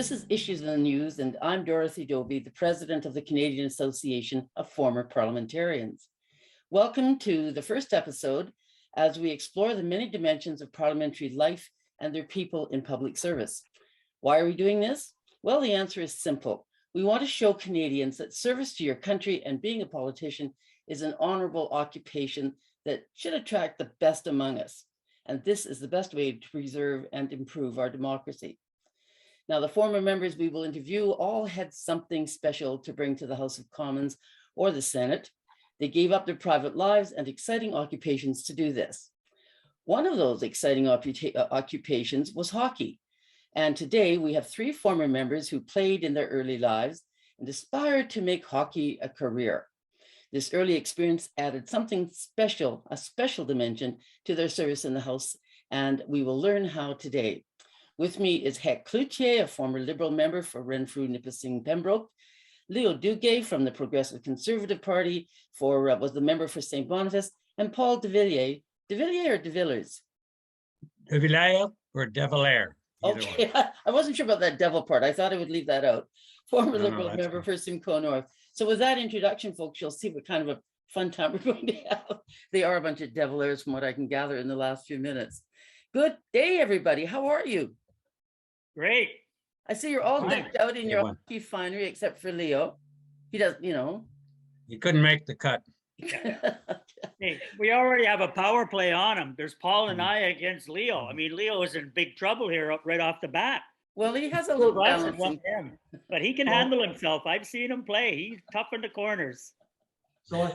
This is Issues in the News, and I'm Dorothy Dobbie, the president of the Canadian Association of Former Parliamentarians. Welcome to the first episode as we explore the many dimensions of parliamentary life and their people in public service. Why are we doing this? Well, the answer is simple. We want to show Canadians that service to your country and being a politician is an honorable occupation that should attract the best among us. And this is the best way to preserve and improve our democracy. Now, the former members we will interview all had something special to bring to the House of Commons or the Senate. They gave up their private lives and exciting occupations to do this. One of those exciting occupations was hockey. And today we have three former members who played in their early lives and aspired to make hockey a career. This early experience added something special, a special dimension to their service in the House, and we will learn how today. With me is Clouthier, a former Liberal member for Renfrew, Nipissing, Pembroke. Leo Duguay from the Progressive Conservative Party was the member for St. Boniface, and Paul de Villiers. De Villiers or de Villers? De Villiers or de Villiers. Okay, I wasn't sure about that devil part. I thought I would leave that out. Former Liberal member for Simcoe North. So with that introduction, folks, you'll see what kind of a fun time we're going to have. They are a bunch of deviliers from what I can gather in the last few minutes. Good day, everybody. How are you? Great. I see you're all decked out in your hockey finery, except for Leo. He does, He couldn't make the cut. Hey, we already have a power play on him. There's Paul and I against Leo. I mean, Leo is in big trouble here right off the bat. Well, he has a little balance, but he can handle himself. I've seen him play. He's tough in the corners. So I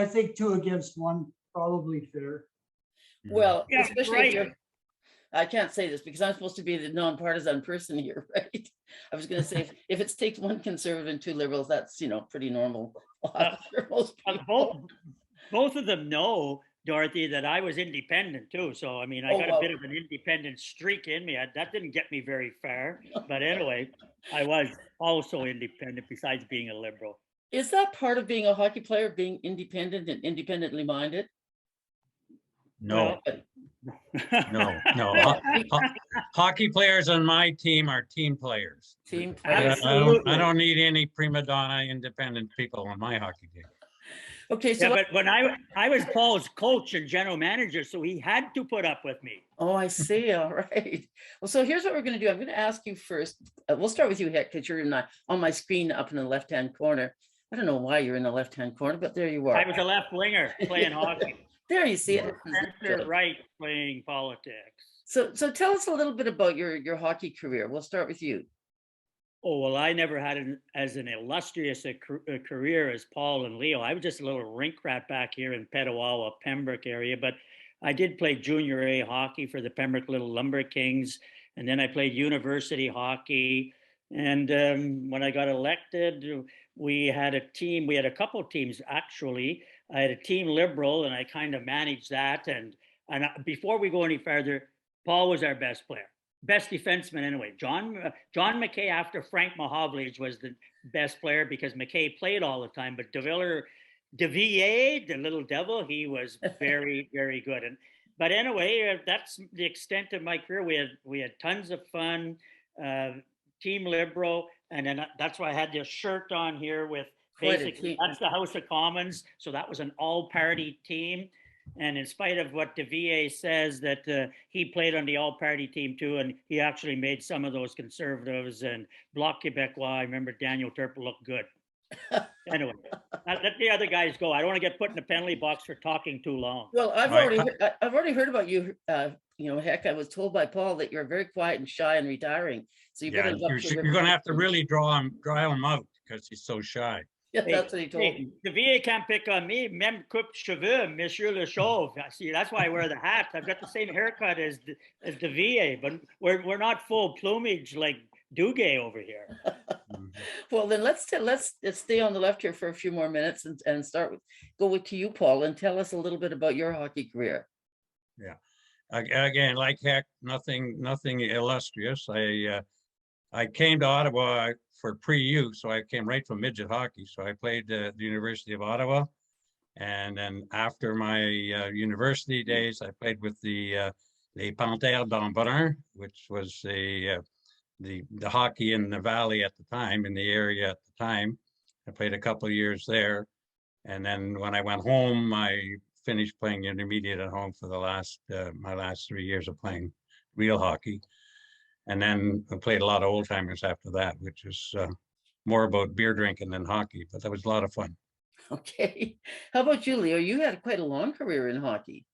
think 2 against 1, probably fair. Well, yeah, especially if I can't say this because I'm supposed to be the nonpartisan person here, right? I was going to say if it takes 1 conservative and 2 liberals, that's pretty normal. Both of them know, Dorothy, that I was independent too. So I mean, I got a bit of an independent streak in me. That didn't get me very far, but anyway, I was also independent besides being a liberal. Is that part of being a hockey player, being independent and independently minded? No. No. Hockey players on my team are team players. Team players. I don't need any prima donna independent people on my hockey team. Okay, so but when I was Paul's coach and general manager, so he had to put up with me. Oh, I see. All right. Well, so here's what we're going to do. I'm going to ask you first. We'll start with you, Hector, because you're on my screen up in the left-hand corner. I don't know why you're in the left-hand corner, but there you are. I was a left winger playing hockey. There you see it. Center right playing politics. So tell us a little bit about your hockey career. We'll start with you. Oh, well, I never had as an illustrious a career as Paul and Leo. I was just a little rink rat back here in Petawawa, Pembroke area, but I did play junior A hockey for the Pembroke Little Lumber Kings, and then I played university hockey. And when I got elected, we had a team. We had a couple of teams, actually. I had a team Liberal, and I kind of managed that. And before we go any further, Paul was our best player. Best defenseman anyway. John McKay after Frank Mahovlich was the best player because McKay played all the time. But de Villiers, the little devil, he was very, very good. But anyway, that's the extent of my career. We had tons of fun. Team Liberal, and then that's why I had this shirt on here with basically that's the House of Commons. So that was an all-party team. And in spite of what de Villiers says that he played on the all-party team too, and he actually made some of those Conservatives and Bloc Québécois. I remember Daniel Turpin looked good. Anyway, let the other guys go. I don't want to get put in the penalty box for talking too long. Well, I've already heard about you. Heck, I was told by Paul that you're very quiet and shy and retiring. So you're going to have to really draw him out because he's so shy. Yeah, that's what he told me. The VA can't pick on me. Même coupe cheveux, Monsieur Le Chauve. See, that's why I wear the hat. I've got the same haircut as the VA, but we're not full plumage like Duguay over here. Well, then let's stay on the left here for a few more minutes and go to you, Paul, and tell us a little bit about your hockey career. Yeah, again, like heck, nothing illustrious. I came to Ottawa for pre-U, so I came right from midget hockey. So I played at the University of Ottawa, and then after my university days, I played with the Les Panthères d'Embrun, which was a the hockey in the valley at the time, in the area at the time. I played a couple of years there. And then when I went home, I finished playing intermediate at home for the last my last 3 years of playing real hockey. And then I played a lot of old timers after that, which is more about beer drinking than hockey, but that was a lot of fun. Okay. How about you, Leo? You had quite a long career in hockey.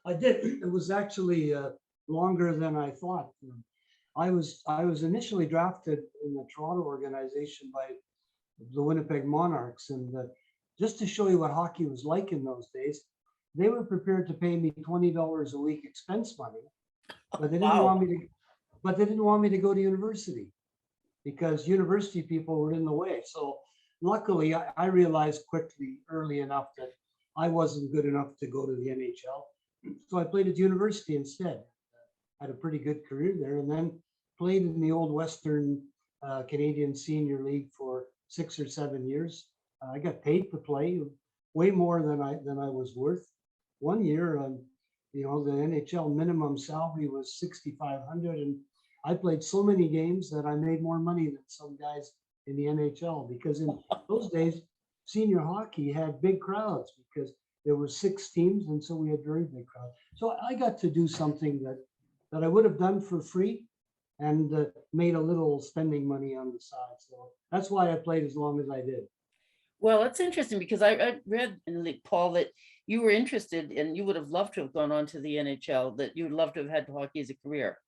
I did. It was actually longer than I thought. I was initially drafted in the Toronto organization by the Winnipeg Monarchs, and just to show you what hockey was like in those days, they were prepared to pay me $20 a week expense money, but they didn't want me to. But they didn't want me to go to university because university people were in the way. So luckily, I realized quickly, early enough, that I wasn't good enough to go to the NHL. So I played at university instead. Had a pretty good career there, and then played in the old Western Canadian Senior League for 6 or 7 years. I got paid to play way more than I was worth. One year, the NHL minimum salary was $6,500, and I played so many games that I made more money than some guys in the NHL, because in those days, senior hockey had big crowds because there were 6 teams, and so we had very big crowds. So I got to do something that I would have done for free and made a little spending money on the side. So that's why I played as long as I did. Well, that's interesting because I read in Paul that you were interested and you would have loved to have gone on to the NHL, that you would love to have had hockey as a career.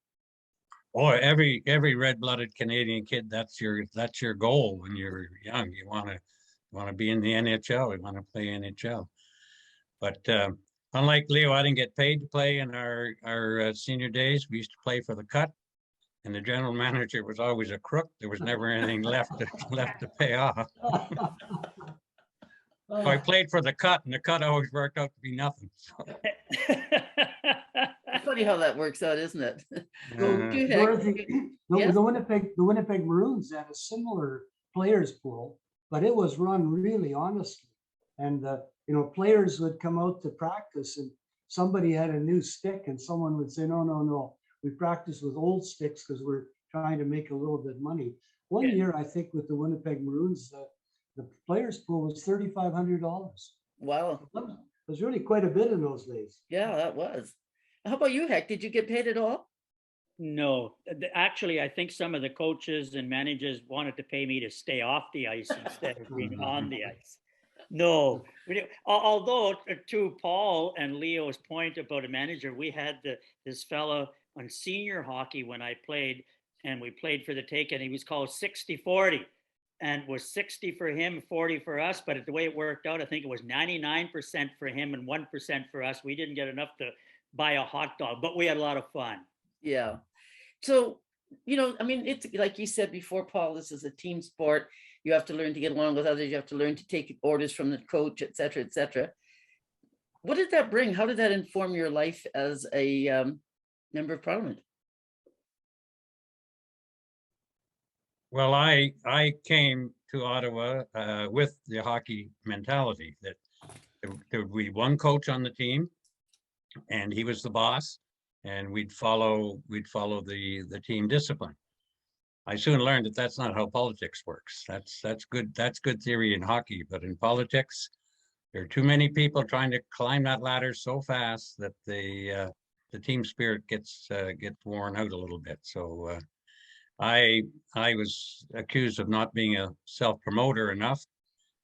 Oh, every red-blooded Canadian kid, that's your goal when you're young. You want to be in the NHL. You want to play NHL. But unlike Leo, I didn't get paid to play in our senior days. We used to play for the cut, and the general manager was always a crook. There was never anything left to pay off. So I played for the cut, and the cut always worked out to be nothing. So. Funny how that works out, isn't it? Dorothy, Yes? the Winnipeg Maroons had a similar players pool, but it was run really honestly. And players would come out to practice, and somebody had a new stick, and someone would say, no, we practice with old sticks because we're trying to make a little bit of money. One year, I think, with the Winnipeg Maroons, the players pool was $3,500. Wow. It was really quite a bit in those days. Yeah, that was. How about you, Heck? Did you get paid at all? No, actually, I think some of the coaches and managers wanted to pay me to stay off the ice instead of being on the ice. No, although to Paul and Leo's point about a manager, we had this fellow on senior hockey when I played, and we played for the take, and he was called 60-40, and was 60 for him, 40 for us. But the way it worked out, I think it was 99% for him and 1% for us. We didn't get enough to buy a hot dog, but we had a lot of fun. Yeah. So, I mean, it's like you said before, Paul, this is a team sport. You have to learn to get along with others. You have to learn to take orders from the coach, et cetera, et cetera. What did that bring? How did that inform your life as a member of parliament? Well, I came to Ottawa with the hockey mentality that there would be one coach on the team, and he was the boss, and we'd follow the team discipline. I soon learned that that's not how politics works. That's good theory in hockey, but in politics, there are too many people trying to climb that ladder so fast that the team spirit gets worn out a little bit. So I was accused of not being a self-promoter enough,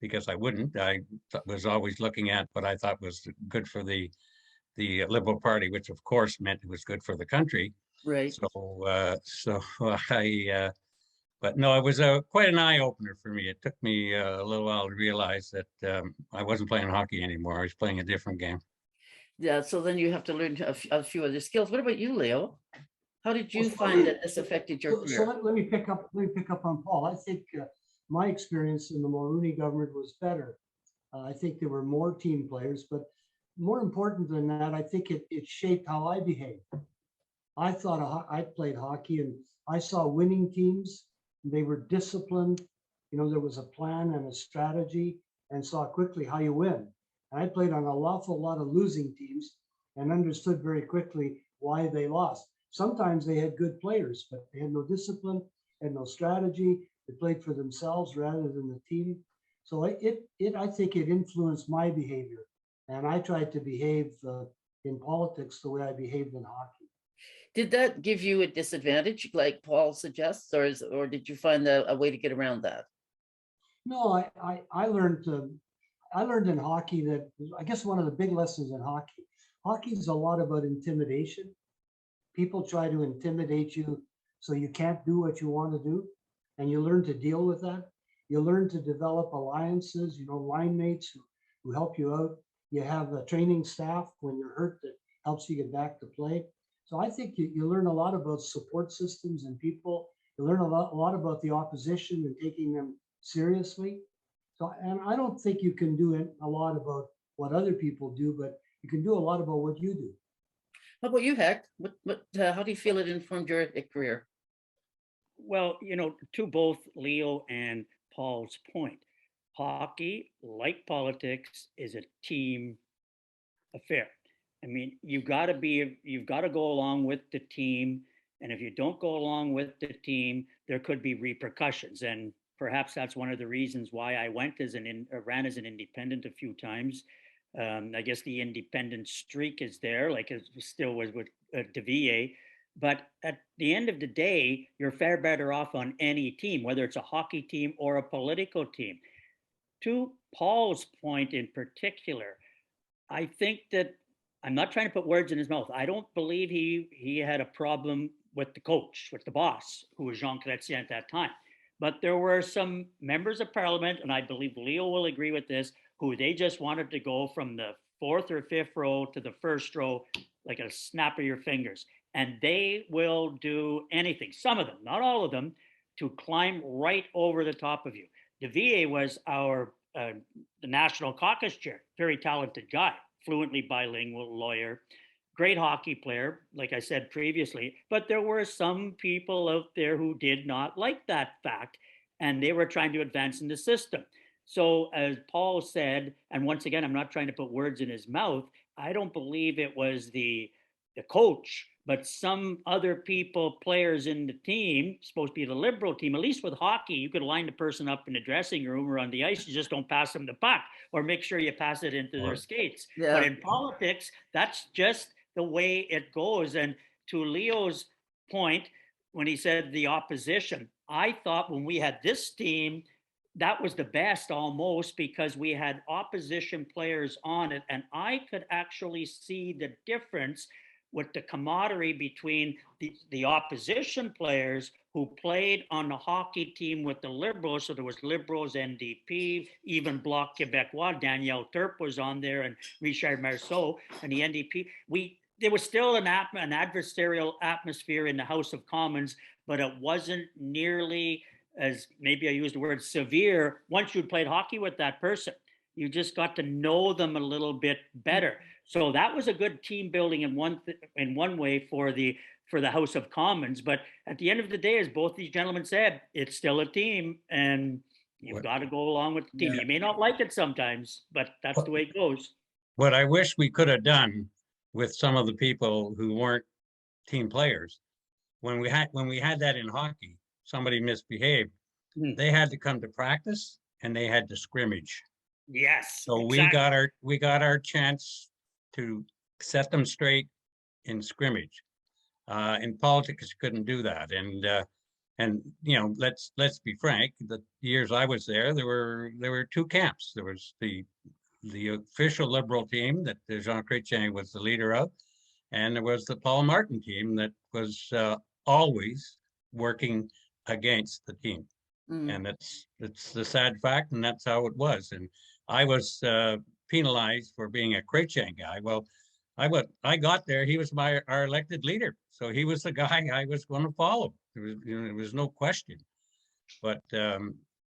because I wouldn't. I was always looking at what I thought was good for the Liberal Party, which of course meant it was good for the country. Right. But no, it was quite an eye opener for me. It took me a little while to realize that I wasn't playing hockey anymore. I was playing a different game. Yeah. So then you have to learn a few other skills. What about you, Leo? How did you find that this affected your career? So let me pick up on Paul. I think my experience in the Mulroney government was better. I think there were more team players, but more important than that, I think it shaped how I behaved. I thought I played hockey, and I saw winning teams. They were disciplined. There was a plan and a strategy, and saw quickly how you win. And I played on an awful lot of losing teams and understood very quickly why they lost. sometimes they had good players, but they had no discipline, had no strategy. They played for themselves rather than the team. So I think it influenced my behavior, and I tried to behave in politics the way I behaved in hockey. Did that give you a disadvantage, like Paul suggests, or did you find a way to get around that? No, I learned in hockey that I guess one of the big lessons in hockey is a lot about intimidation. People try to intimidate you so you can't do what you want to do, and you learn to deal with that. You learn to develop alliances, line mates who help you out. You have a training staff when you're hurt that helps you get back to play. So I think you learn a lot about support systems and people. You learn a lot about the opposition and taking them seriously. So, and I don't think you can do a lot about what other people do, but you can do a lot about what you do. How about you, Heck? How do you feel it informed your career? Well, to both Leo and Paul's point, hockey, like politics, is a team affair. I mean, you've got to go along with the team. And if you don't go along with the team, there could be repercussions. And perhaps that's one of the reasons why I ran as an independent a few times. I guess the independent streak is there, like it still was with Duguay. But at the end of the day, you're far better off on any team, whether it's a hockey team or a political team. To Paul's point in particular, I think that I'm not trying to put words in his mouth. I don't believe he had a problem with the coach, with the boss, who was Jean Clouthier at that time. But there were some members of parliament, and I believe Leo will agree with this, who they just wanted to go from the fourth or fifth row to the first row like a snap of your fingers. And they will do anything, some of them, not all of them, to climb right over the top of you. Duguay was the National Caucus chair, very talented guy, fluently bilingual lawyer, great hockey player, like I said previously, but there were some people out there who did not like that fact, and they were trying to advance in the system. So as Paul said, and once again, I'm not trying to put words in his mouth, I don't believe it was the coach, but some other people, players in the team, supposed to be the Liberal team. At least with hockey, you could line the person up in the dressing room or on the ice. You just don't pass them the puck, or make sure you pass it into their skates. Yeah. But in politics, that's just the way it goes. And to Leo's point, when he said the opposition, I thought when we had this team, that was the best almost, because we had opposition players on it. And I could actually see the difference with the camaraderie between the opposition players who played on the hockey team with the Liberals. So there was Liberals, NDP, even Bloc Québécois. Danielle Turp was on there, and Richard Marceau, and the NDP. There was still an adversarial atmosphere in the House of Commons, but it wasn't nearly as, maybe I used the word severe, once you'd played hockey with that person. You just got to know them a little bit better. So that was a good team building in one way for the House of Commons. But at the end of the day, as both these gentlemen said, it's still a team, and you've got to go along with the team. You may not like it sometimes, but that's the way it goes. What I wish we could have done with some of the people who weren't team players, when we had that in hockey, somebody misbehaved, they had to come to practice and they had to scrimmage. Yes. So exactly. we got our chance to set them straight in scrimmage. In politics, you couldn't do that. And let's be frank. The years I was there were two camps. There was the official Liberal team that Jean Chrétien was the leader of, and there was the Paul Martin team that was always working against the team. And it's the sad fact, and that's how it was. And I was penalized for being a Chrétien guy. Well, I got there. He was our elected leader, so he was the guy I was going to follow. There was no question. But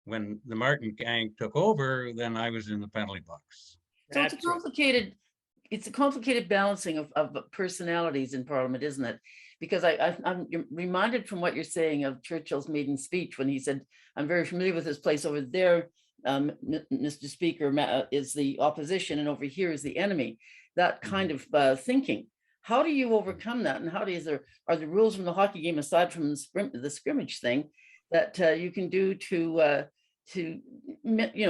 when the Martin gang took over, then I was in the penalty box. So it's a complicated balancing of personalities in Parliament, isn't it? Because I'm reminded from what you're saying of Churchill's maiden speech when he said, "I'm very familiar with this place over there, Mr. Speaker, is the opposition, and over here is the enemy." That kind of thinking. How do you overcome that? And are the rules from the hockey game, aside from the scrimmage thing, that you can do to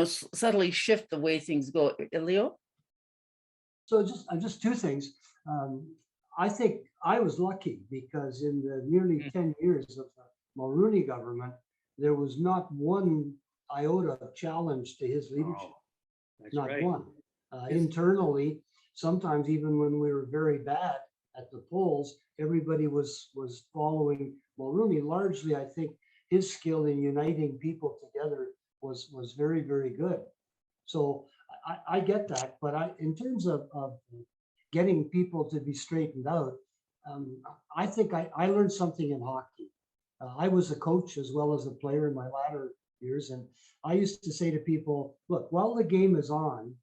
subtly shift the way things go? Leo? So just two things. I think I was lucky because in the nearly 10 years of the Mulroney government, there was not one iota of challenge to his leadership. That's Not right. one. Internally, sometimes even when we were very bad at the polls, everybody was following Mulroney. Largely, I think his skill in uniting people together was very, very good. So I get that, but in terms of getting people to be straightened out, I think I learned something in hockey. I was a coach as well as a player in my latter years, and I used to say to people, look, while the game is on,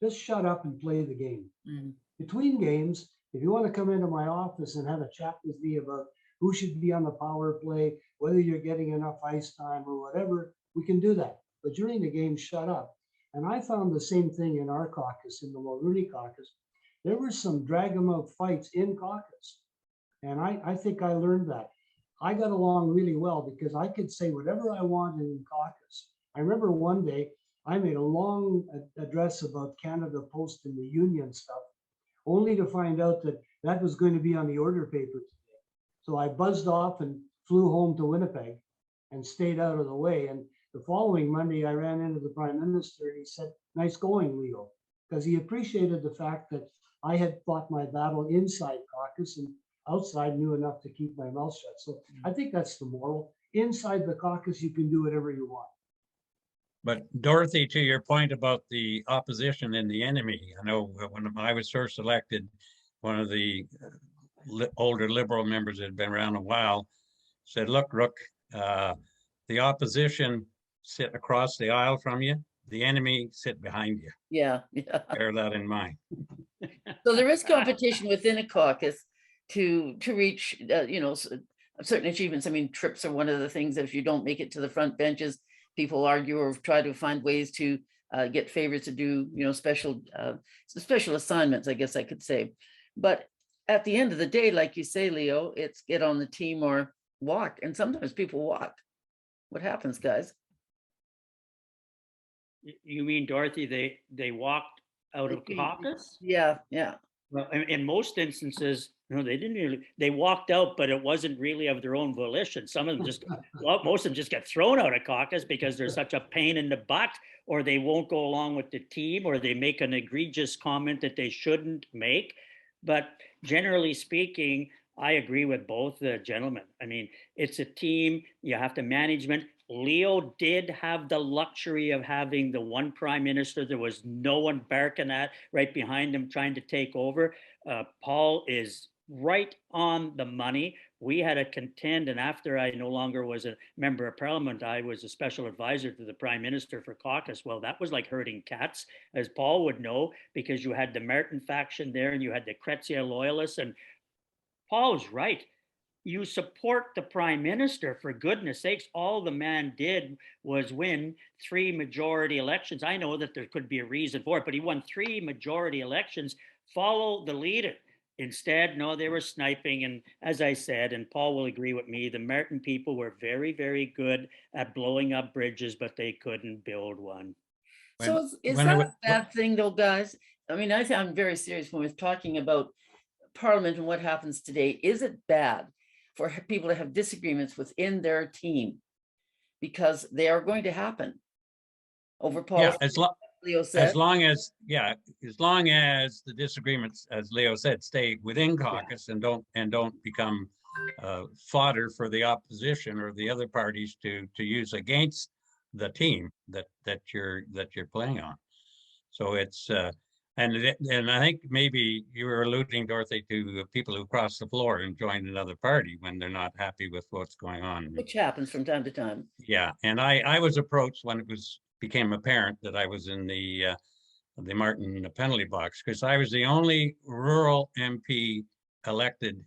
just shut up and play the game. Mm. Between games, if you want to come into my office and have a chat with me about who should be on the power play, whether you're getting enough ice time or whatever, we can do that. But during the game, shut up. And I found the same thing in our caucus, in the Mulroney caucus. There were some drag 'em out fights in caucus. And I think I learned that. I got along really well because I could say whatever I wanted in caucus. I remember one day I made a long address about Canada Post and the union stuff, only to find out that that was going to be on the order paper today. So I buzzed off and flew home to Winnipeg and stayed out of the way. And the following Monday, I ran into the Prime Minister and he said, nice going, Leo, because he appreciated the fact that I had fought my battle inside caucus and outside knew enough to keep my mouth shut. So I think that's the moral. Inside the caucus, you can do whatever you want. But Dorothy, to your point about the opposition and the enemy, I know when I was first elected, one of the older Liberal members that had been around a while said, look, Rook, the opposition sit across the aisle from you, the enemy sit behind you. Yeah. Bear that in mind. So there is competition within a caucus to reach, certain achievements. I mean, trips are one of the things that if you don't make it to the front benches, people argue or try to find ways to get favors to do, special assignments, I guess I could say. But at the end of the day, like you say, Leo, it's get on the team or walk. And sometimes people walk. What happens, guys? You mean, Dorothy, they walked out of caucus? Yeah. Well, in most instances, they didn't really, they walked out, but it wasn't really of their own volition. Some of them most of them just get thrown out of caucus because they're such a pain in the butt, or they won't go along with the team, or they make an egregious comment that they shouldn't make. But generally speaking, I agree with both the gentlemen. I mean, it's a team, you have to management. Leo did have the luxury of having the one prime minister. There was no one barking at right behind him trying to take over. Paul is right on the money. We had to contend, and after I no longer was a member of parliament, I was a special advisor to the prime minister for caucus. Well, that was like herding cats, as Paul would know, because you had the Martin faction there and you had the Clouthier loyalists, and Paul's right. You support the prime minister, for goodness sakes. All the man did was win 3 majority elections. I know that there could be a reason for it, but he won 3 majority elections. Follow the leader. Instead, no, they were sniping. And as I said, and Paul will agree with me, the Martin people were very, very good at blowing up bridges, but they couldn't build one. So is that a bad thing though, guys? I mean, I think I'm very serious when we're talking about Parliament and what happens today. Is it bad for people to have disagreements within their team? Because they are going to happen over policy. Yeah, Leo said. as long as the disagreements, as Leo said, stay within caucus and don't become fodder for the opposition or the other parties to use against the team that you're playing on. So it's and I think maybe you were alluding, Dorothy, to people who cross the floor and join another party when they're not happy with what's going on. Which happens from time to time. Yeah, and I was approached when it became apparent that I was in the Martin penalty box, because I was the only rural MP elected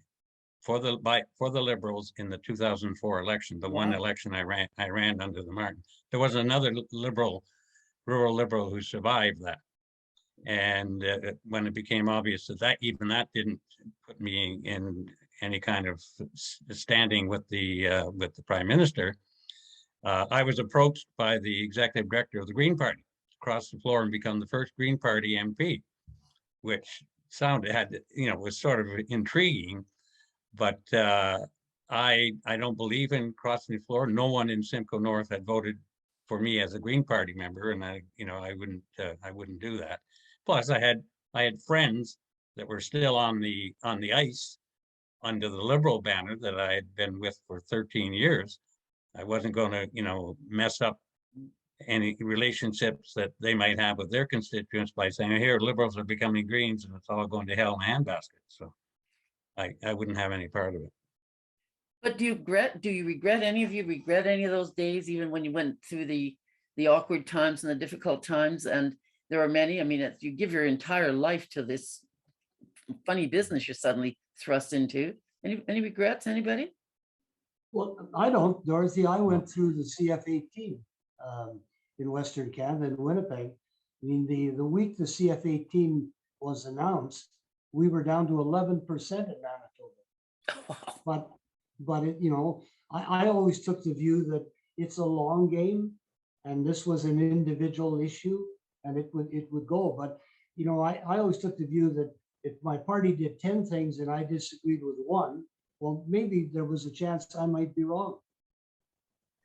for the Liberals in the 2004 election, the one election I ran under the Martin. There was another rural Liberal who survived that. And when it became obvious that even that didn't put me in any kind of standing with the Prime Minister, I was approached by the executive director of the Green Party to cross the floor and become the first Green Party MP, which was sort of intriguing, but I don't believe in crossing the floor. No one in Simcoe North had voted for me as a Green Party member, and I wouldn't do that. Plus, I had friends that were still on the ice under the Liberal banner that I had been with for 13 years. I wasn't going to, mess up any relationships that they might have with their constituents by saying, here, Liberals are becoming Greens and it's all going to hell in a handbasket. So I wouldn't have any part of it. But do you regret any of those days, even when you went through the awkward times and the difficult times? And there are many. I mean, you give your entire life to this funny business you're suddenly thrust into. Any regrets, anybody? Well, I don't, Dorothy. I went through the CF18 in Western Canada, in Winnipeg. I mean, the week the CF18 was announced, we were down to 11% in Manitoba. Wow. But it, I always took the view that it's a long game, and this was an individual issue, and it would go. But I always took the view that if my party did 10 things and I disagreed with one, well, maybe there was a chance I might be wrong.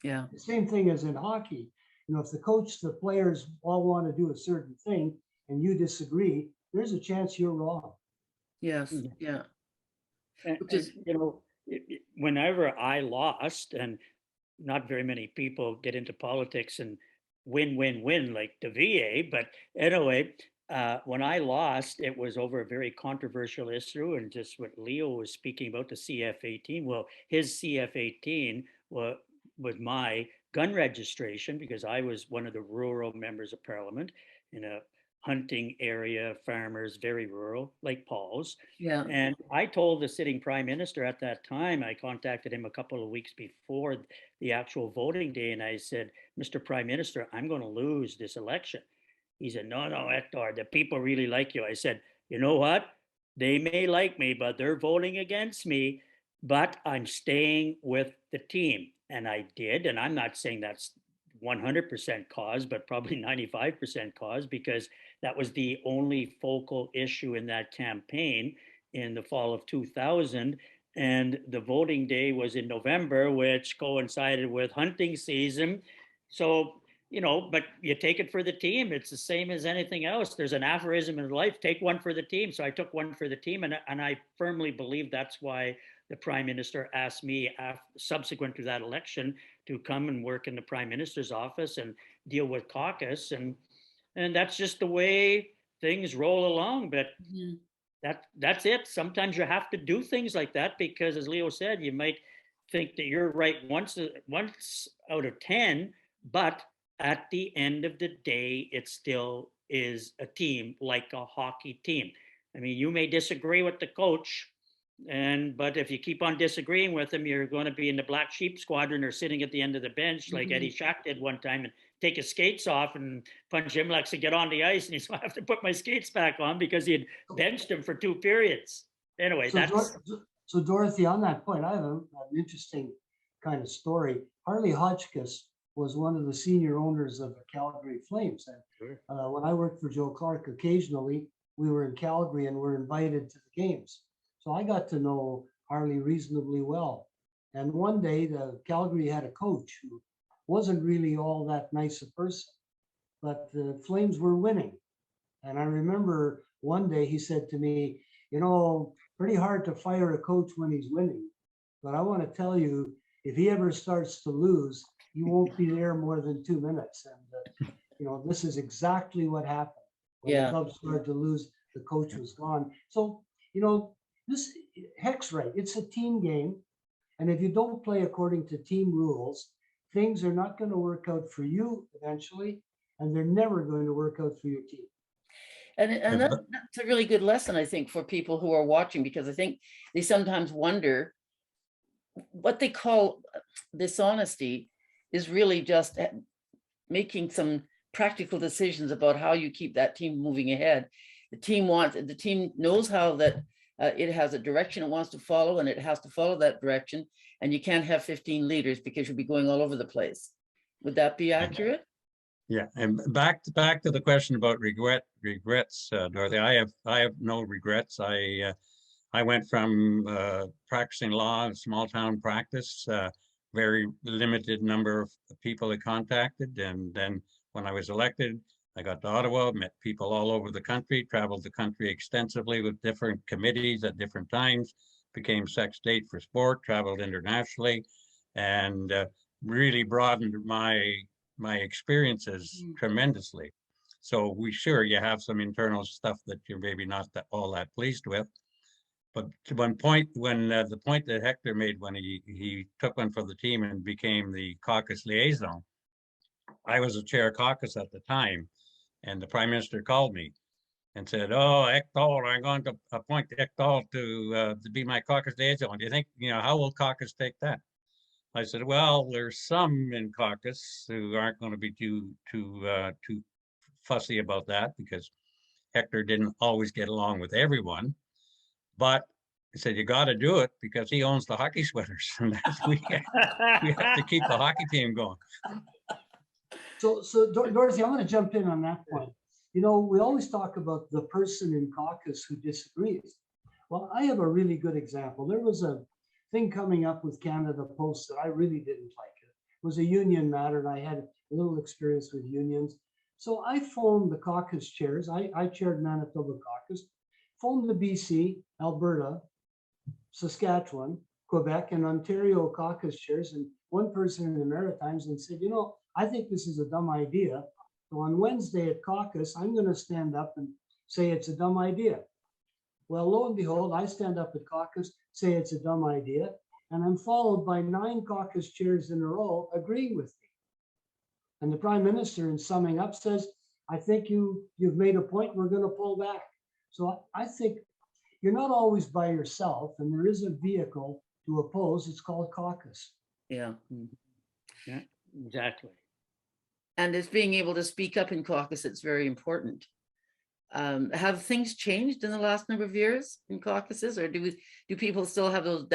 Yeah. The same thing as in hockey. If the coach, the players all want to do a certain thing and you disagree, there's a chance you're wrong. Yes. Yeah. Whenever I lost, and not very many people get into politics and win like the VA, but anyway, when I lost, it was over a very controversial issue, and just what Leo was speaking about, the CF18. Well, his CF18 was my gun registration, because I was one of the rural members of Parliament in a hunting area, farmers, very rural, like Paul's. Yeah. And I told the sitting Prime Minister at that time, I contacted him a couple of weeks before the actual voting day, and I said, Mr. Prime Minister, I'm going to lose this election. He said, no, Hector, the people really like you. I said, you know what? They may like me, but they're voting against me, but I'm staying with the team. And I did. And I'm not saying that's 100% cause, but probably 95% cause, because that was the only focal issue in that campaign in the fall of 2000. And the voting day was in November, which coincided with hunting season. So, but you take it for the team. It's the same as anything else. There's an aphorism in life, take one for the team. So I took one for the team. And I firmly believe that's why the Prime Minister asked me subsequent to that election to come and work in the Prime Minister's office and deal with caucus. And that's just the way things roll along. But that's it. Sometimes you have to do things like that, because as Leo said, you might think that you're right once out of 10, but at the end of the day, it still is a team, like a hockey team. I mean, you may disagree with the coach, but if you keep on disagreeing with him, you're going to be in the black sheep squadron or sitting at the end of the bench, like Eddie Shack did one time, and take his skates off and punch him like to get on the ice. And he's going to have to put my skates back on because he had benched him for 2 periods. Anyway, so Dorothy, on that point, I have an interesting kind of story. Harley Hotchkiss was one of the senior owners of the Calgary Flames. And when I worked for Joe Clark, occasionally we were in Calgary and were invited to the games. So I got to know Harley reasonably well. And one day, the Calgary had a coach who wasn't really all that nice a person, but the Flames were winning. And I remember one day he said to me, pretty hard to fire a coach when he's winning. But I want to tell you, if he ever starts to lose, he won't be there more than 2 minutes. And, this is exactly what happened. When the Cubs started to lose, the coach was gone. So, this Heck's right. It's a team game. And if you don't play according to team rules, things are not going to work out for you eventually, and they're never going to work out for your team. And that's a really good lesson, I think, for people who are watching, because I think they sometimes wonder what they call dishonesty is really just making some practical decisions about how you keep that team moving ahead. The team knows how that It has a direction it wants to follow, and it has to follow that direction. And you can't have 15 leaders because you'll be going all over the place. Would that be accurate? Yeah, and back to the question about regrets, Dorothy. I have no regrets. I went from practicing law in small town practice, very limited number of people I contacted, and then when I was elected, I got to Ottawa, met people all over the country, traveled the country extensively with different committees at different times, became Sec-State for sport, traveled internationally, and really broadened my experiences tremendously. So you have some internal stuff that you're maybe not all that pleased with. But to one point, when the point that Hector made when he took one for the team and became the caucus liaison, I was a chair of caucus at the time, and the Prime Minister called me and said, "Oh, Hector, I'm going to appoint Hector to be my caucus liaison. Do you think, how will caucus take that?" I said, "Well, there's some in caucus who aren't going to be too fussy about that because Hector didn't always get along with everyone. But he said, you got to do it because he owns the hockey sweaters, and we have to keep the hockey team going." So Dorothy, I'm going to jump in on that point. We always talk about the person in caucus who disagrees. Well, I have a really good example. There was a thing coming up with Canada Post that I really didn't like. It was a union matter, and I had a little experience with unions. So I phoned the caucus chairs. I chaired Manitoba caucus, phoned the BC, Alberta, Saskatchewan, Quebec, and Ontario caucus chairs, and one person in the Maritimes, and said, I think this is a dumb idea. So on Wednesday at caucus, I'm going to stand up and say it's a dumb idea. Well, lo and behold, I stand up at caucus, say it's a dumb idea, and I'm followed by 9 caucus chairs in a row agreeing with me. And the Prime Minister, in summing up, says, I think you've made a point, we're going to pull back. So I think you're not always by yourself, and there is a vehicle to oppose. It's called caucus. Yeah. Yeah, exactly. And it's being able to speak up in caucus. It's very important. Have things changed in the last number of years in caucuses, or do people still have those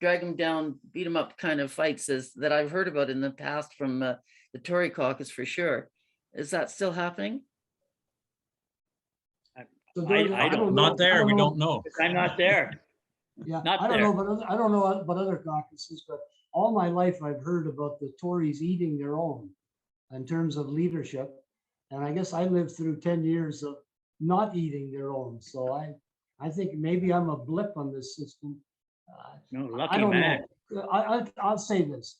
drag them down, beat them up kind of fights that I've heard about in the past from the Tory caucus for sure? Is that still happening? I don't know. Not there. We don't know. I'm not there. Yeah, Not I don't there. know, but I don't know about other caucuses, but all my life I've heard about the Tories eating their own in terms of leadership, and I guess I lived through 10 years of not eating their own. So I think maybe I'm a blip on this system. No, lucky I don't man. know. I'll say this: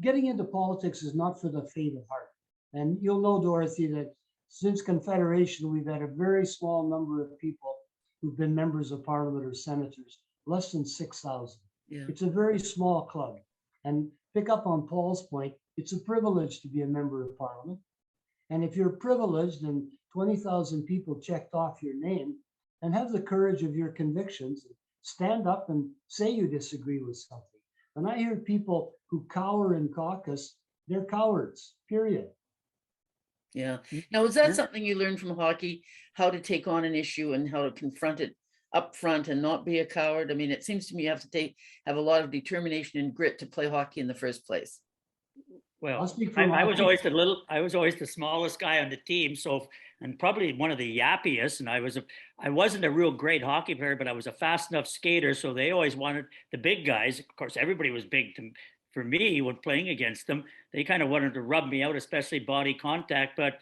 getting into politics is not for the faint of heart. And you'll know, Dorothy, that since Confederation, we've had a very small number of people who've been members of Parliament or senators, less than 6,000. Yeah. It's a very small club. And pick up on Paul's point, it's a privilege to be a member of Parliament. And if you're privileged and 20,000 people checked off your name, and have the courage of your convictions, stand up and say you disagree with something. When I hear people who cower in caucus, they're cowards, period. Yeah. Now, is that something you learned from hockey, how to take on an issue and how to confront it up front and not be a coward? I mean, it seems to me you have to have a lot of determination and grit to play hockey in the first place. Well, I was always the smallest guy on the team. So, and probably one of the yappiest. And I wasn't a real great hockey player, but I was a fast enough skater. So they always wanted the big guys. Of course, everybody was big for me when playing against them. They kind of wanted to rub me out, especially body contact. But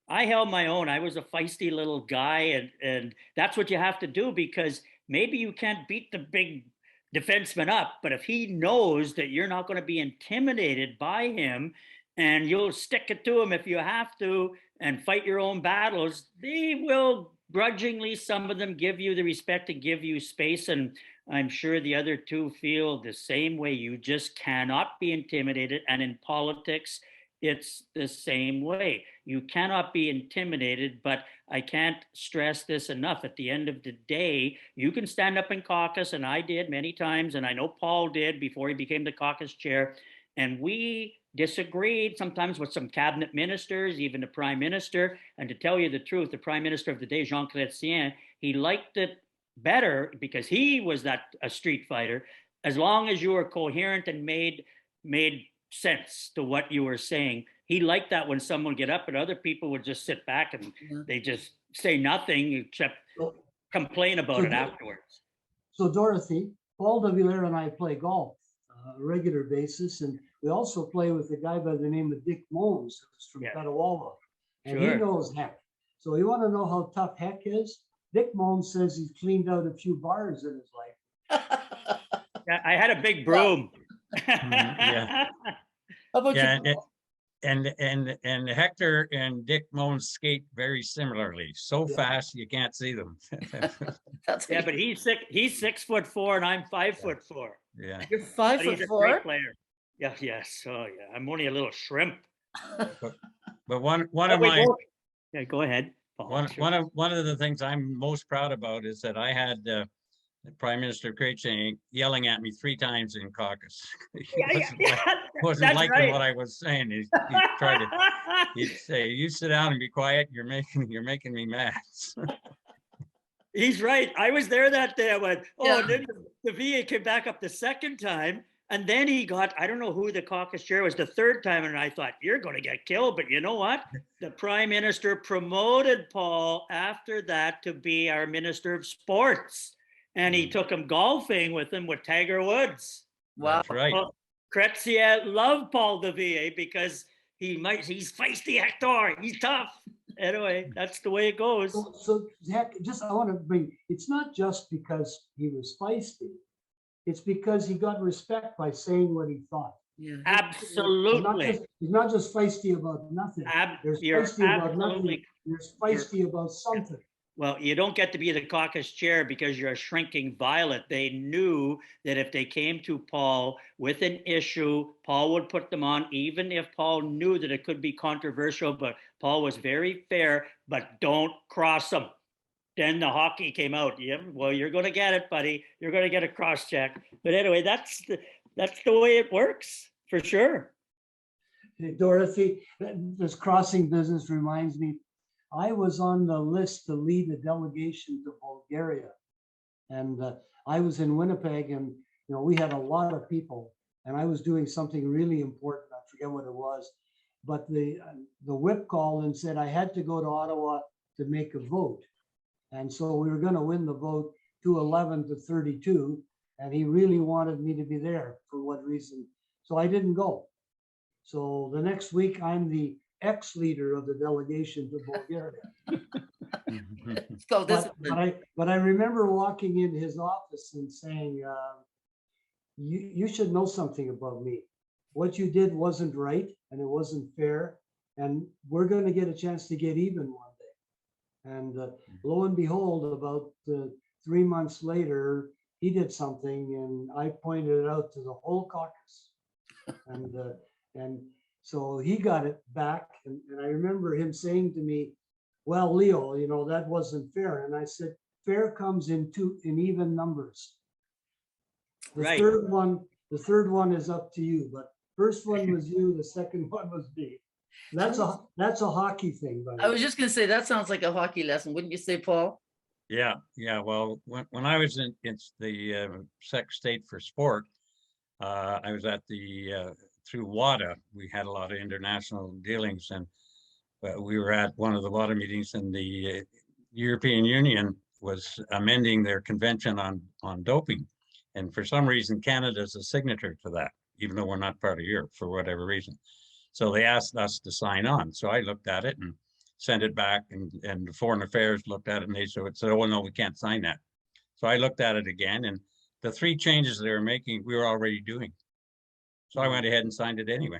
I held my own. I was a feisty little guy. And that's what you have to do, because maybe you can't beat the big defenseman up, but if he knows that you're not going to be intimidated by him and you'll stick it to him if you have to and fight your own battles, they will grudgingly, some of them, give you the respect and give you space. And I'm sure the other two feel the same way. You just cannot be intimidated. And in politics, it's the same way. You cannot be intimidated, but I can't stress this enough. At the end of the day, you can stand up in caucus, and I did many times, and I know Paul did before he became the caucus chair, and we disagreed sometimes with some cabinet ministers, even the Prime Minister. And to tell you the truth, the Prime Minister of the day, Jean Clouthier, he liked it better because he was a street fighter, as long as you were coherent and made sense to what you were saying. He liked that when someone get up, and other people would just sit back and they just say nothing except complain about it afterwards. So Dorothy, Paul de Villers and I play golf on a regular basis, and we also play with a guy by the name of Dick Mones, who's from Petawawa, and he knows Heck. So you want to know how tough Heck is? Dick Mones says he's cleaned out a few bars in his life. I had a big broom. Yeah. How about Yeah, you? and Hector and Dick Mones skate very similarly. So fast you can't see them. Yeah, but he's 6'4" and I'm 5'4". Yeah. You're But 5'4"? he's a great player. Yeah, yes. Oh yeah. I'm only a little shrimp. But one of my Yeah, go ahead, Paul. one of the things I'm most proud about is that I had Prime Minister Craig yelling at me 3 times in caucus. Wasn't liking what I was saying. He tried to. He'd say, "You sit down and be quiet. You're making me mad." He's right. I was there that day. I went, and then the VA came back up the second time. And then he got, I don't know who the caucus chair was the third time. And I thought, you're going to get killed. But you know what? The Prime Minister promoted Paul after that to be our Minister of Sports. And he took him golfing with him with Tiger Woods. Wow. That's right. Clouthier loved Paul de VA because he's feisty, Hector. He's tough. Anyway, that's the way it goes. So Heck, I want to bring, it's not just because he was feisty. It's because he got respect by saying what he thought. Yeah. Absolutely. He's not just feisty about nothing. There's feisty about nothing. There's feisty about something. Well, you don't get to be the caucus chair because you're a shrinking violet. They knew that if they came to Paul with an issue, Paul would put them on, even if Paul knew that it could be controversial. But Paul was very fair, but don't cross him. Then the hockey came out. Yeah, well, you're going to get it, buddy. You're going to get a cross check. But anyway, that's the way it works for sure. Hey, Dorothy, this crossing business reminds me, I was on the list to lead a delegation to Bulgaria. And I was in Winnipeg, and we had a lot of people, and I was doing something really important. I forget what it was, but the whip called and said I had to go to Ottawa to make a vote. And so we were going to win the vote 211 to 32, and he really wanted me to be there for what reason. So I didn't go. So the next week, I'm the ex-leader of the delegation to Bulgaria. Let's go this way. But I remember walking in his office and saying, you should know something about me. What you did wasn't right, and it wasn't fair, and we're going to get a chance to get even one day. And lo and behold, about 3 months later, he did something, and I pointed it out to the whole caucus. And so he got it back. And I remember him saying to me, well, Leo, that wasn't fair. And I said, fair comes in even numbers. The third one is up to you, but first one was you, the second one was me. That's a hockey thing. I was just going to say, that sounds like a hockey lesson. Wouldn't you say, Paul? Yeah. Well, when I was in the State for Sport, I was at through WADA. We had a lot of international dealings, and we were at one of the WADA meetings, and the European Union was amending their convention on doping. And for some reason, Canada is a signatory to that, even though we're not part of Europe for whatever reason. So they asked us to sign on. So I looked at it and sent it back, and the Foreign Affairs looked at it, and they said, oh, no, we can't sign that. So I looked at it again, and the 3 changes they were making, we were already doing. So I went ahead and signed it anyway.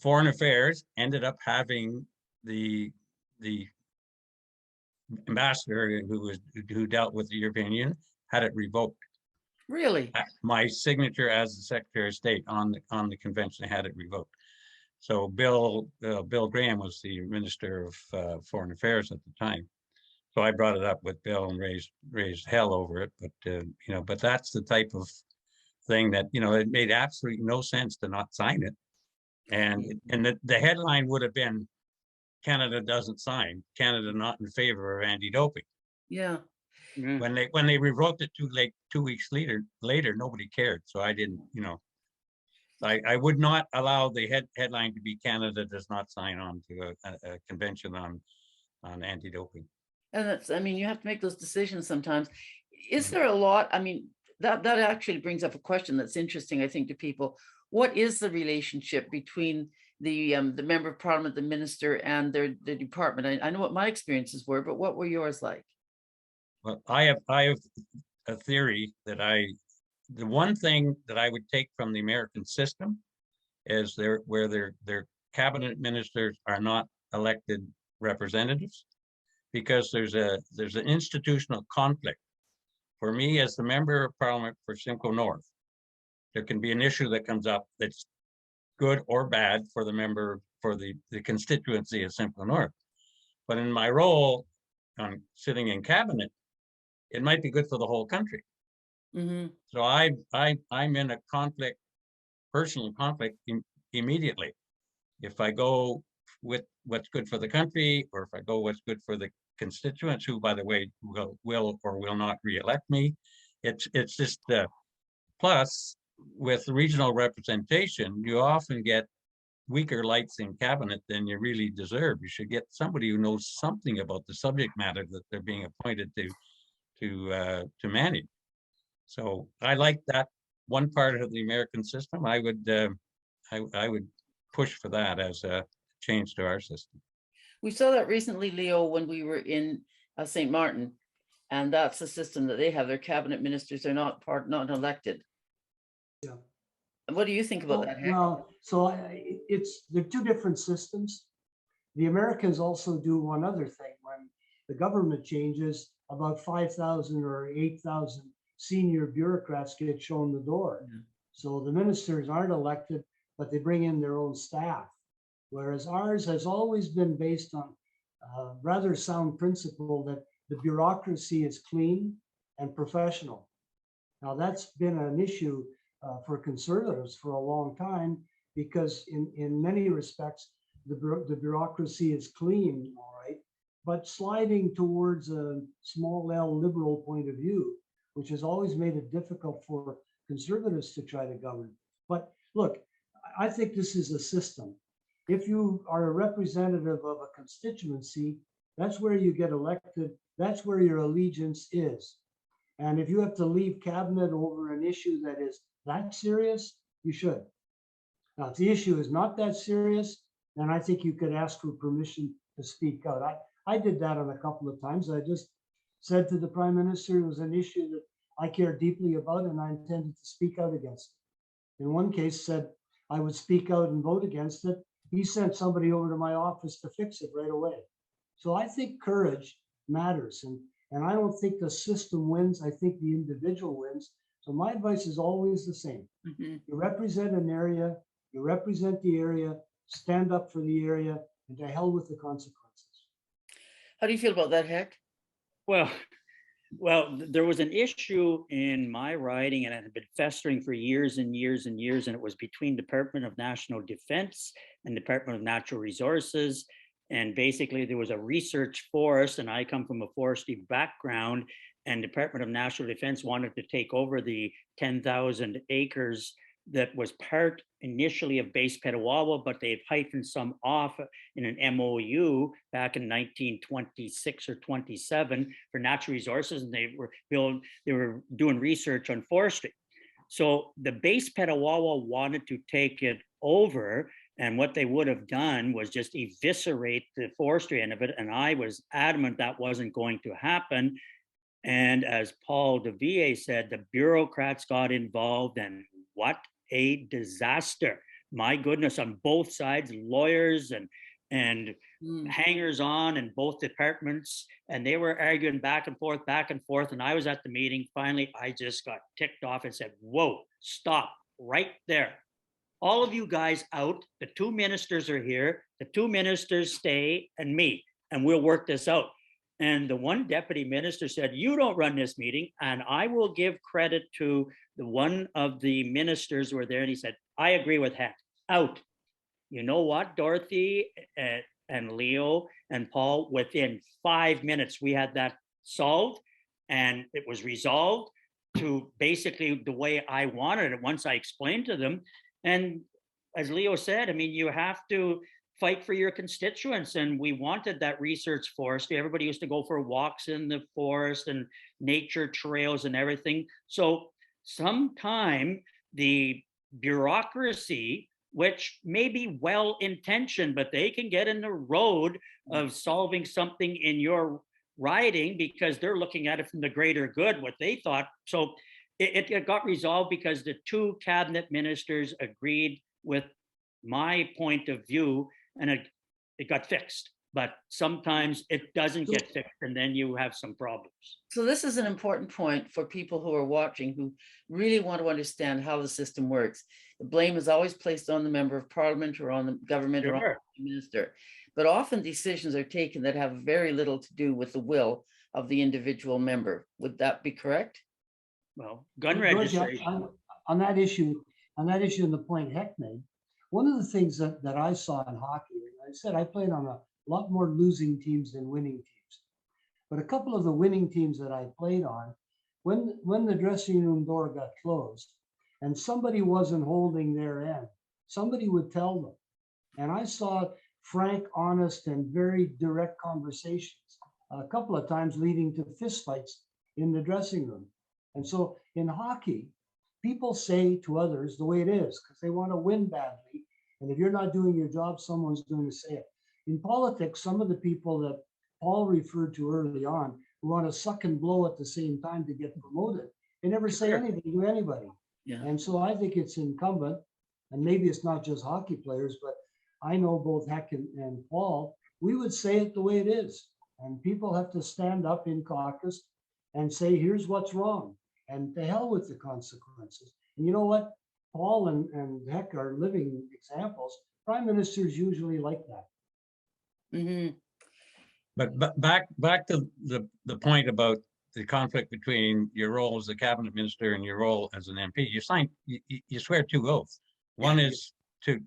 Foreign Affairs ended up having the ambassador who dealt with the European Union had it revoked. Really? My signature as the Secretary of State on the convention had it revoked. So Bill Graham was the Minister of Foreign Affairs at the time. So I brought it up with Bill and raised hell over it. But but that's the type of thing that it made absolutely no sense to not sign it. And the headline would have been, Canada doesn't sign, Canada not in favor of anti-doping. Yeah. Yeah. When they revoked it 2 weeks later, nobody cared. So I didn't, I would not allow the headline to be Canada does not sign on to a convention on anti-doping. And that's, I mean, you have to make those decisions sometimes. Is there a lot, I mean, that actually brings up a question that's interesting, I think, to people. What is the relationship between the member of parliament, the minister, and the department? I know what my experiences were, but what were yours like? Well, I have a theory that the one thing that I would take from the American system is their cabinet ministers are not elected representatives, because there's an institutional conflict. For me, as the member of parliament for Simcoe North, there can be an issue that comes up that's good or bad for the member for the constituency of Simcoe North. But in my role on sitting in cabinet, it might be good for the whole country. Mm-hmm. So I'm in a personal conflict immediately. If I go with what's good for the country, or if I go what's good for the constituents, who, by the way, will or will not re-elect me, it's just plus with regional representation, you often get weaker lights in cabinet than you really deserve. You should get somebody who knows something about the subject matter that they're being appointed to manage. So I like that one part of the American system. I would push for that as a change to our system. We saw that recently, Leo, when we were in St. Martin, and that's the system that they have. Their cabinet ministers are not elected. Yeah. What do you think about that, Hector? Well, so they're two different systems. The Americans also do one other thing. When the government changes, about 5,000 or 8,000 senior bureaucrats get shown the door. Yeah. So the ministers aren't elected, but they bring in their own staff. Whereas ours has always been based on a rather sound principle that the bureaucracy is clean and professional. Now, that's been an issue for conservatives for a long time, because in many respects, the bureaucracy is clean, all right, but sliding towards a small L liberal point of view, which has always made it difficult for conservatives to try to govern. But look, I think this is a system. If you are a representative of a constituency, that's where you get elected. That's where your allegiance is. And if you have to leave cabinet over an issue that is that serious, you should. Now, if the issue is not that serious, then I think you could ask for permission to speak out. I did that on a couple of times. I just said to the Prime Minister, it was an issue that I care deeply about, and I intended to speak out against it. In one case, said I would speak out and vote against it. He sent somebody over to my office to fix it right away. So I think courage matters, and I don't think the system wins. I think the individual wins. So my advice is always the same. Mm-hmm. You represent an area, you represent the area, stand up for the area, and to hell with the consequences. How do you feel about that, Heck? Well, there was an issue in my riding, and it had been festering for years and years and years, and it was between Department of National Defense and Department of Natural Resources. And basically there was a research forest, and I come from a forestry background, and Department of National Defense wanted to take over the 10,000 acres that was part initially of Base Petawawa, but they had hyphened some off in an MOU back in 1926 or 27 for natural resources, and they were doing research on forestry. So the Base Petawawa wanted to take it over, and what they would have done was just eviscerate the forestry end of it, and I was adamant that wasn't going to happen. And as Paul Dobbie said, the bureaucrats got involved, and what a disaster. My goodness, on both sides, lawyers and hangers on in both departments, and they were arguing back and forth, and I was at the meeting. Finally, I just got ticked off and said, whoa, stop right there. All of you guys out, the two ministers are here, the two ministers stay, and me, and we'll work this out. And the one deputy minister said, you don't run this meeting. And I will give credit to the one of the ministers who were there. And he said, I agree with Heck, out. You know what, Dorothy and Leo and Paul, within 5 minutes, we had that solved, and it was resolved to basically the way I wanted it once I explained to them. And as Leo said, I mean, you have to fight for your constituents. And we wanted that research forest. Everybody used to go for walks in the forest and nature trails and everything. So sometime the bureaucracy, which may be well intentioned, but they can get in the road of solving something in your riding because they're looking at it from the greater good, what they thought. So it got resolved because the two cabinet ministers agreed with my point of view, and it got fixed. But sometimes it doesn't get fixed, and then you have some problems. So this is an important point for people who are watching, who really want to understand how the system works. The blame is always placed on the member of parliament or on the government or on the minister. But often decisions are taken that have very little to do with the will of the individual member. Would that be correct? Well, gun registration. On that issue and the point Heck made, one of the things that I saw in hockey, I said I played on a lot more losing teams than winning teams. But a couple of the winning teams that I played on, when the dressing room door got closed and somebody wasn't holding their end, somebody would tell them. And I saw frank, honest, and very direct conversations, a couple of times leading to fistfights in the dressing room. And so in hockey, people say to others the way it is because they want to win badly. And if you're not doing your job, someone's going to say it. In politics, some of the people that Paul referred to early on who want to suck and blow at the same time to get promoted, they never say anything to anybody. Yeah. And so I think it's incumbent, and maybe it's not just hockey players, but I know both Heck and Paul, we would say it the way it is. And people have to stand up in caucus and say, here's what's wrong. And to hell with the consequences. And you know what? Paul and Heck are living examples. Prime ministers usually like that. Mm-hmm. But back to the point about the conflict between your role as a cabinet minister and your role as an MP. You swear two oaths. One is to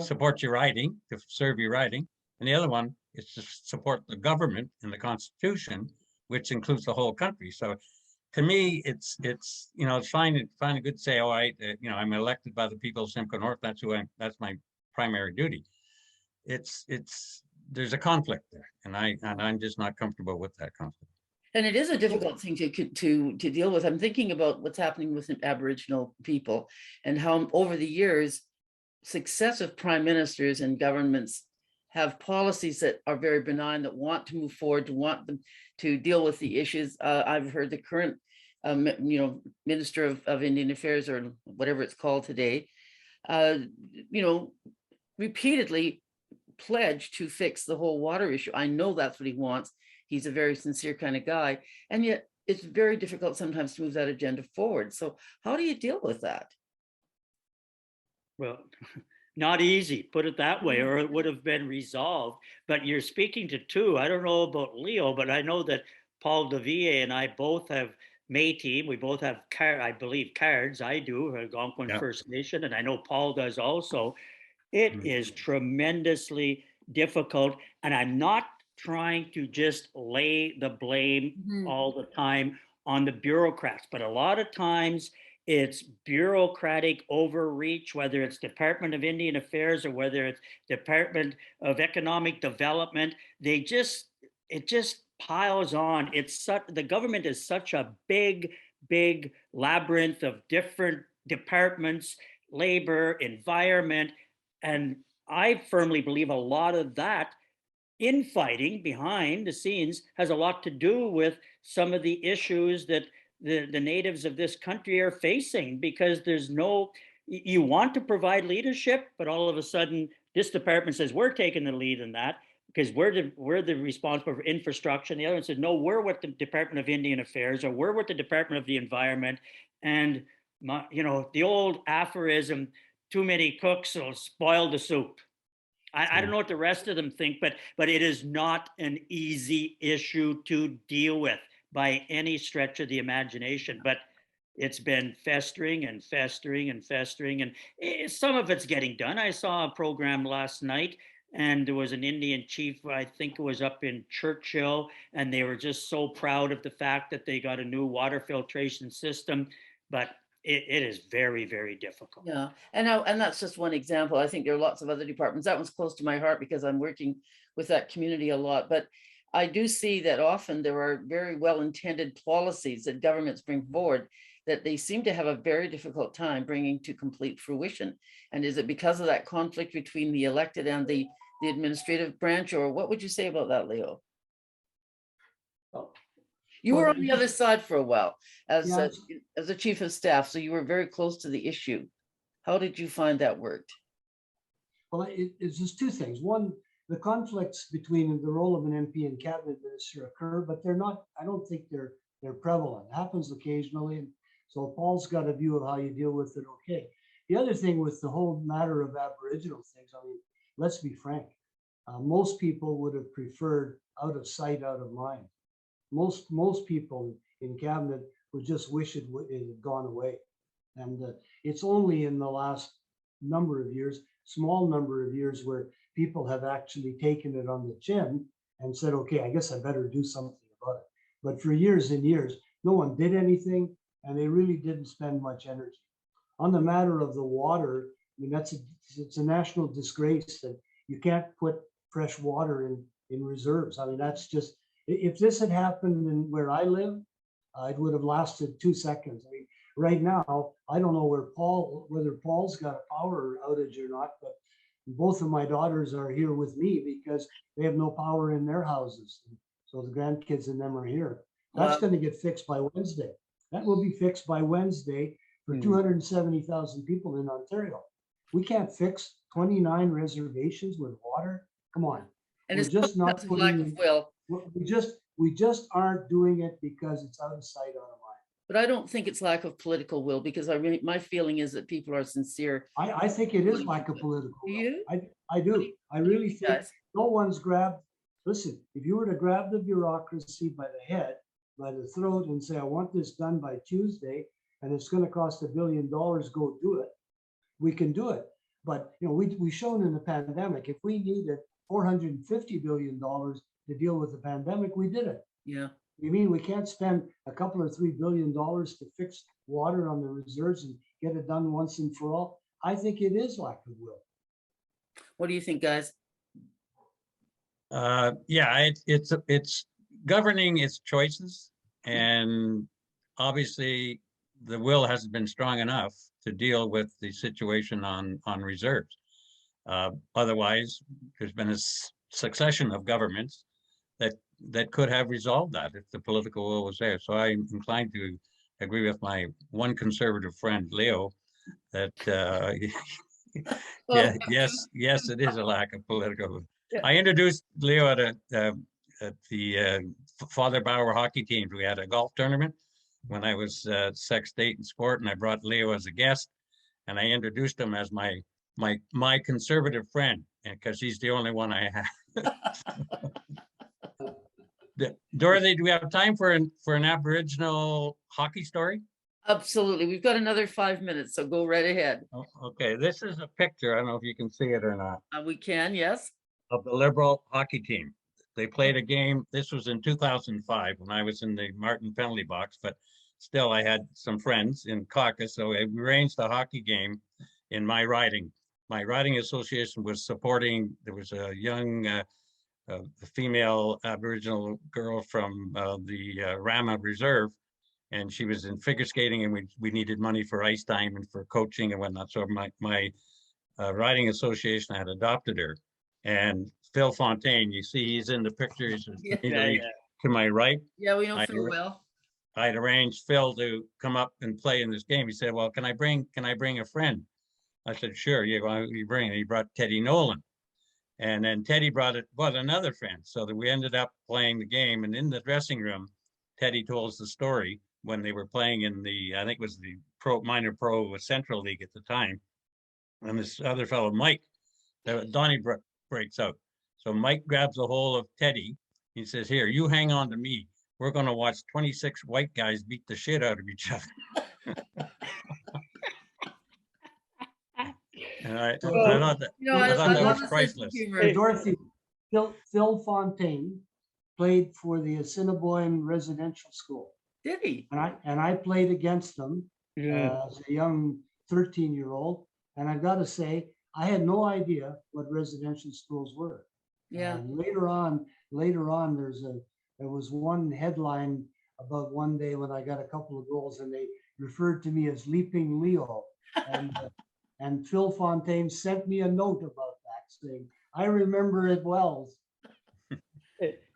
support your riding, to serve your riding, and the other one is to support the government and the Constitution, which includes the whole country. So to me, it's fine and good to say, all right, I'm elected by the people of Simcoe North. That's that's my primary duty. There's a conflict there, and I'm just not comfortable with that conflict. And it is a difficult thing to deal with. I'm thinking about what's happening with Aboriginal people and how over the years, successive prime ministers and governments have policies that are very benign, that want to move forward, to want them to deal with the issues. I've heard the current, Minister of Indian Affairs, or whatever it's called today, repeatedly pledge to fix the whole water issue. I know that's what he wants. He's a very sincere kind of guy. And yet it's very difficult sometimes to move that agenda forward. So how do you deal with that? Well, not easy, put it that way, or it would have been resolved. But you're speaking to two. I don't know about Leo, but I know that Paul Duguay and I both have Métis. We both have, I believe, cards. I do, Algonquin First Nation, and I know Paul does also. It is tremendously difficult, and I'm not trying to just lay the blame all the time on the bureaucrats, but a lot of times it's bureaucratic overreach, whether it's Department of Indian Affairs or whether it's Department of Economic Development. It just piles on. The government is such a big labyrinth of different departments, labor, environment. And I firmly believe a lot of that infighting behind the scenes has a lot to do with some of the issues that the natives of this country are facing, because you want to provide leadership, but all of a sudden this department says we're taking the lead in that because we're the responsible for infrastructure. And the other one says, no, we're with the Department of Indian Affairs, or we're with the Department of the Environment. And the old aphorism, too many cooks will spoil the soup. I don't know what the rest of them think, but it is not an easy issue to deal with by any stretch of the imagination. But it's been festering and festering and festering, and some of it's getting done. I saw a program last night and there was an Indian chief, I think it was up in Churchill, and they were just so proud of the fact that they got a new water filtration system. But it is very, very difficult. Yeah, and that's just one example. I think there are lots of other departments. That one's close to my heart because I'm working with that community a lot. But I do see that often there are very well-intended policies that governments bring forward that they seem to have a very difficult time bringing to complete fruition. And is it because of that conflict between the elected and the administrative branch, or what would you say about that, Leo? You were on the other side for a while as a chief of staff, so you were very close to the issue. How did you find that worked? Well, it's just two things. One, the conflicts between the role of an MP and cabinet minister occur, but they're not, I don't think they're prevalent. It happens occasionally. And so Paul's got a view of how you deal with it. Okay. The other thing with the whole matter of Aboriginal things, I mean, let's be frank. Most people would have preferred out of sight, out of mind. Most people in cabinet would just wish it had gone away. And it's only in the last number of years, small number of years, where people have actually taken it on the chin and said, okay, I guess I better do something about it. But for years and years, no one did anything, and they really didn't spend much energy. On the matter of the water, I mean, it's a national disgrace that you can't put fresh water in reserves. I mean, that's just, if this had happened in where I live, it would have lasted 2 seconds. I mean, right now, I don't know whether Paul's got a power outage or not, but both of my daughters are here with me because they have no power in their houses. So the grandkids and them are here. That's going to get fixed by Wednesday. That will be fixed by Wednesday for 270,000 people in Ontario. We can't fix 29 reservations with water. Come on. And we're it's just not putting lack of will. We just aren't doing it because it's out of sight, out of mind. But I don't think it's lack of political will, because my feeling is that people are sincere. I think it is lack of political will. Do you? I do. I really think guys? no one's grabbed. Listen, if you were to grab the bureaucracy by the head, by the throat, and say, I want this done by Tuesday, and it's going to cost $1 billion, go do it. We can do it. But you know, we've shown in the pandemic, if we needed $450 billion to deal with the pandemic, we did it. Yeah. You mean we can't spend a couple or $3 billion to fix water on the reserves and get it done once and for all? I think it is lack of will. What do you think, guys? Yeah, it's governing its choices, and obviously the will hasn't been strong enough to deal with the situation on reserves. Otherwise, there's been a succession of governments that could have resolved that if the political will was there. So I'm inclined to agree with my one conservative friend, Leo, that yes, it is a lack of political will. Yeah. I introduced Leo at the Father Bauer hockey teams. We had a golf tournament when I was Sec State in sport, and I brought Leo as a guest, and I introduced him as my conservative friend, because he's the only one I have. Dorothy, do we have time for an Aboriginal hockey story? Absolutely. We've got another 5 minutes, so go right ahead. Oh, okay, this is a picture. I don't know if you can see it or not. We can, yes. Of the Liberal hockey team. They played a game. This was in 2005 when I was in the Martin penalty box, but still I had some friends in caucus, so we arranged a hockey game in my riding. My riding association was supporting, there was a young female Aboriginal girl from the Rama Reserve, and she was in figure skating, and we needed money for ice time and for coaching and whatnot. So my riding association had adopted her. And Phil Fontaine, you see he's in the picture, he's to my right. Yeah, we know Phil well. I'd arranged Phil to come up and play in this game. He said, well, can I bring a friend? I said, sure, you bring it. He brought Teddy Nolan. And then Teddy brought another friend. So that we ended up playing the game. And in the dressing room, Teddy told us the story when they were playing in the, I think it was the minor pro Central League at the time. And this other fellow, Mike, Donnybrook, breaks out. So Mike grabs a hold of Teddy. He says, here, you hang on to me. We're going to watch 26 white guys beat the shit out of each other. And I So, thought that, You know, I thought that love was a sense of priceless. humor. Dorothy, Phil Fontaine played for the Assiniboine Residential School. Did he? And I played against them Yeah. as a young 13-year-old. And I've got to say, I had no idea what residential schools were. Yeah. Later on, there was one headline about one day when I got a couple of goals, and they referred to me as Leaping Leo. And Phil Fontaine sent me a note about that, saying, "I remember it well."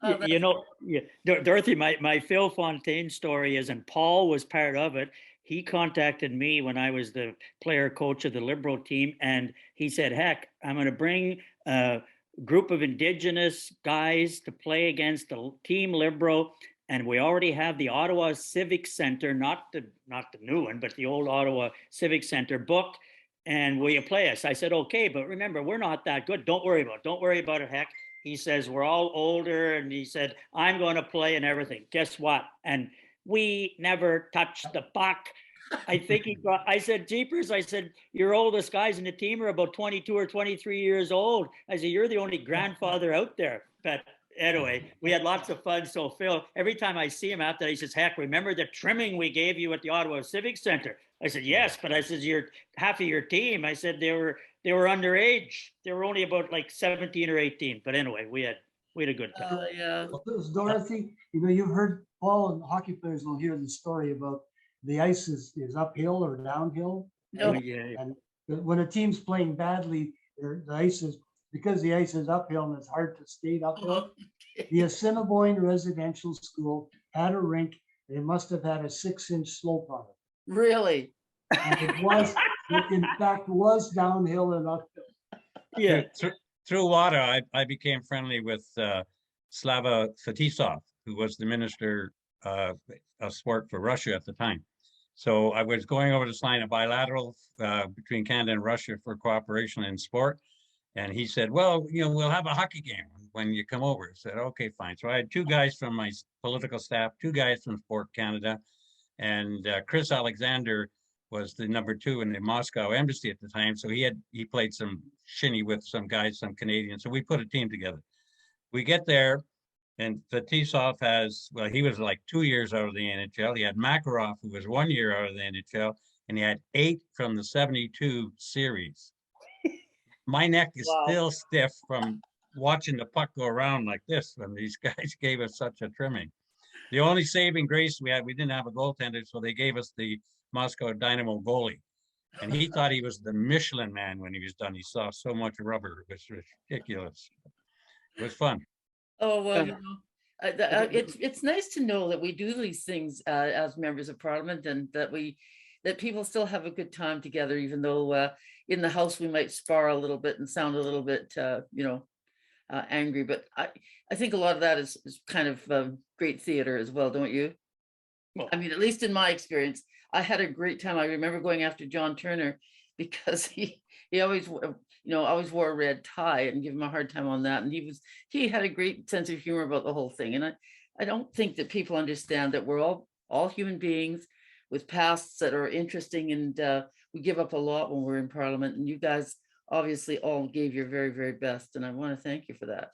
Oh, You know, yeah, Dorothy, my Phil Fontaine story is, and Paul was part of it. He contacted me when I was the player coach of the Liberal team, and he said, "Heck, I'm going to bring a group of Indigenous guys to play against the team Liberal, and we already have the Ottawa Civic Center, not the new one, but the old Ottawa Civic Center booked. And will you play us?" I said, "Okay, but remember, we're not that good. Don't worry about it, Heck." He says, "We're all older." And he said, "I'm going to play and everything." Guess what? And we never touched the puck. I think I said, "Jeepers," I said, "your oldest guys in the team are about 22 or 23 years old." I said, "You're the only grandfather out there." But anyway, we had lots of fun. So Phil, every time I see him out there, he says, "Heck, remember the trimming we gave you at the Ottawa Civic Center?" I said, "Yes," but I said, "You're half of your team." I said, they were underage. They were only about like 17 or 18. But anyway, we had a good time. yeah. Well, it was Dorothy, you've heard Paul, and hockey players will hear the story about the ice is uphill or downhill. No. Yeah. And when a team's playing badly, the ice is, because the ice is uphill and it's hard to skate uphill. The Assiniboine Residential School had a rink, and it must have had a 6-inch slope on it. Really? And it in fact was downhill and uphill. Yeah. Through water, I became friendly with Slava Fetisov, who was the minister of sport for Russia at the time. So I was going over to sign a bilateral between Canada and Russia for cooperation in sport. And he said, "Well, we'll have a hockey game when you come over." I said, "Okay, fine." So I had 2 guys from my political staff, 2 guys from Sport Canada, and Chris Alexander was the number 2 in the Moscow embassy at the time. So he played some shinny with some guys, some Canadians. So we put a team together. We get there, and Fetisov he was like 2 years out of the NHL. He had Makarov, who was 1 year out of the NHL, and he had 8 from the 72 series. My neck is still stiff from watching the puck go around like this when these guys gave us such a trimming. The only saving grace we didn't have a goaltender, so they gave us the Moscow Dynamo goalie. And he thought he was the Michelin man when he was done. He saw so much rubber. It was ridiculous. It was fun. Oh, well, it's nice to know that we do these things as members of Parliament, and that people still have a good time together, even though in the House we might spar a little bit and sound a little bit, angry. But I think a lot of that is kind of great theater as well, don't you? Well, I mean, at least in my experience, I had a great time. I remember going after John Turner because he always always wore a red tie, and give him a hard time on that. And he had a great sense of humor about the whole thing. And I don't think that people understand that we're all human beings with pasts that are interesting, and we give up a lot when we're in Parliament. And you guys obviously all gave your very, very best, and I want to thank you for that.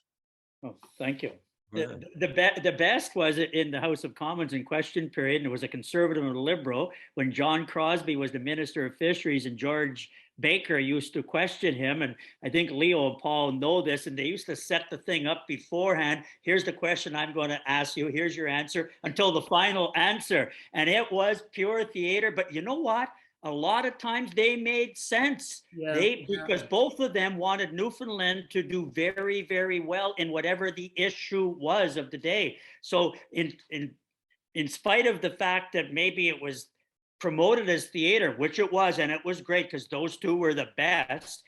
Oh, thank you. The best was in the House of Commons in question period, and it was a Conservative and a Liberal, when John Crosbie was the Minister of Fisheries and George Baker used to question him. And I think Leo and Paul know this, and they used to set the thing up beforehand. Here's the question I'm going to ask you. Here's your answer, until the final answer. And it was pure theater. But you know what? A lot of times they made sense. Because both of them wanted Newfoundland to do very, very well in whatever the issue was of the day. So in spite of the fact that maybe it was promoted as theater, which it was, and it was great because those 2 were the best,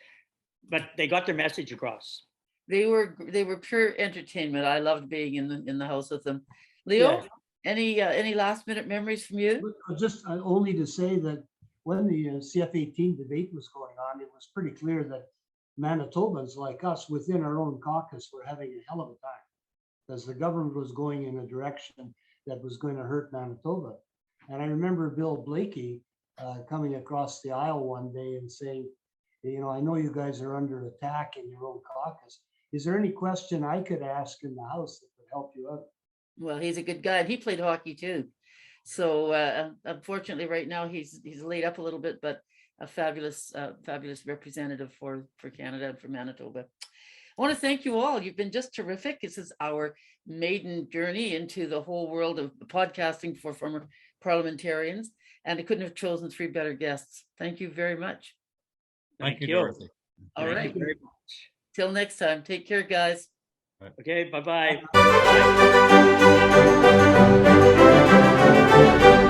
but they got their message across. They were pure entertainment. I loved being in the house with them. Leo, any last minute memories from you? Just only to say that when the CF18 debate was going on, it was pretty clear that Manitobans like us within our own caucus were having a hell of a time, because the government was going in a direction that was going to hurt Manitoba. And I remember Bill Blakey coming across the aisle one day and saying, I know you guys are under attack in your own caucus. Is there any question I could ask in the House that would help you out? Well, he's a good guy. He played hockey too. So unfortunately, right now he's laid up a little bit, but a fabulous representative for Canada and for Manitoba. I want to thank you all. You've been just terrific. This is our maiden journey into the whole world of podcasting for former parliamentarians, and I couldn't have chosen 3 better guests. Thank you very much. Thank you, Dorothy. All Thank right. you very much. Till next time. Take care, guys. Okay, bye-bye. Bye.